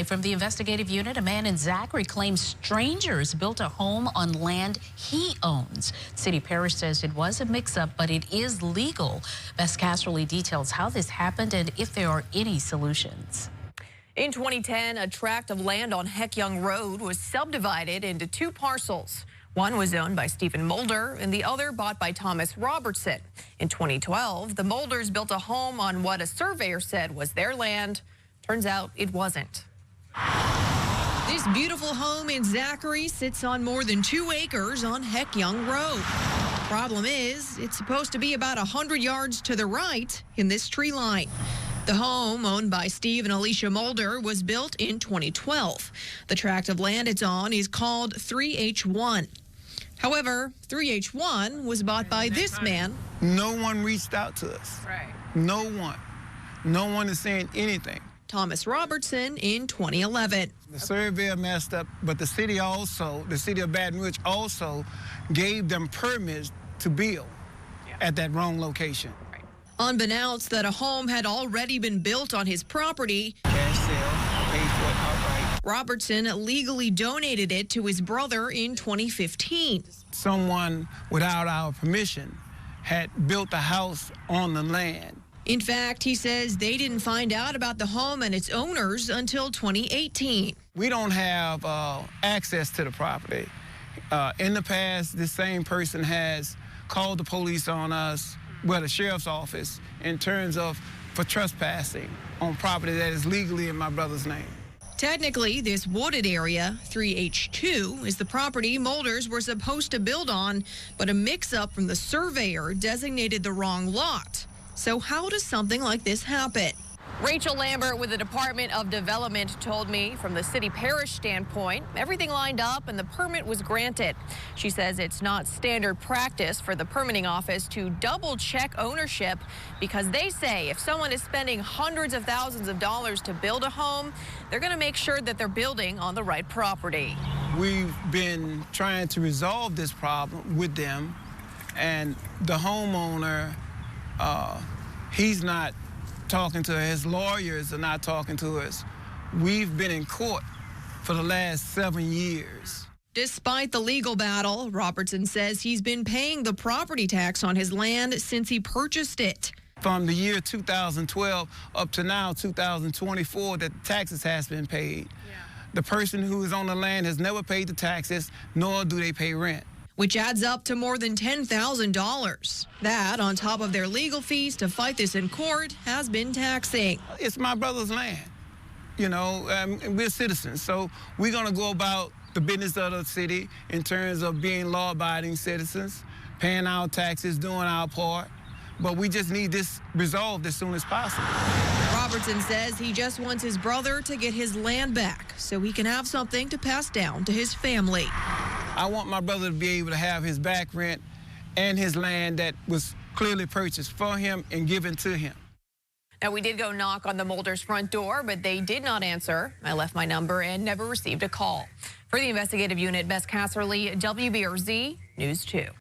From the investigative unit, a man in Zachary claims strangers built a home on land he owns. City Parish says it was a mix-up, but it is legal. Bess Casserly details how this happened and if there are any solutions. In 2010, a tract of land on Heck Young Road was subdivided into two parcels. One was owned by Stephen Mulder and the other bought by Thomas Robertson. In 2012, the Mulders built a home on what a surveyor said was their land. Turns out it wasn't. This beautiful home in Zachary sits on more than 2 acres on Heck Young Road. Problem is, it's supposed to be about 100 yards to the right in this tree line. The home, owned by Steve and Alicia Mulder, was built in 2012. The tract of land it's on is called 3H1. However, 3H1 was bought by this man. No one reached out to us. Right. No one. No one is saying anything. Thomas Robertson in 2011. The surveyor messed up, but the city of Baton Rouge also gave them permits to build at that wrong location. Unbeknownst that a home had already been built on his property, Cash sale, paid for it outright. Robertson legally donated it to his brother in 2015. Someone, without our permission, had built a house on the land. In fact, he says they didn't find out about the home and its owners until 2018. We don't have access to the property. In the past, this same person has called the police on us, well, the sheriff's office, in terms of for trespassing on property that is legally in my brother's name. Technically, this wooded area, 3H2, is the property Mulders were supposed to build on, but a mix-up from the surveyor designated the wrong lot. So how does something like this happen? Rachel Lambert with the Department of Development told me from the city parish standpoint, everything lined up and the permit was granted. She says it's not standard practice for the permitting office to double check ownership because they say if someone is spending hundreds of thousands of dollars to build a home, they're going to make sure that they're building on the right property. We've been trying to resolve this problem with them, and the homeowner, he's not talking to us. His lawyers are not talking to us. We've been in court for the last 7 years. Despite the legal battle, Robertson says he's been paying the property tax on his land since he purchased it. From the year 2012 up to now, 2024, that the taxes has been paid. The person who is on the land has never paid the taxes, nor do they pay rent, which adds up to more than $10,000. That, on top of their legal fees to fight this in court, has been taxing. It's my brother's land, you know, and we're citizens, so we're gonna go about the business of the city in terms of being law-abiding citizens, paying our taxes, doing our part, but we just need this resolved as soon as possible. Robertson says he just wants his brother to get his land back so he can have something to pass down to his family. I want my brother to be able to have his back rent and his land that was clearly purchased for him and given to him. Now, we did go knock on the Mulders' front door, but they did not answer. I left my number and never received a call. For the investigative unit, Bess Casserly, WBRZ News 2.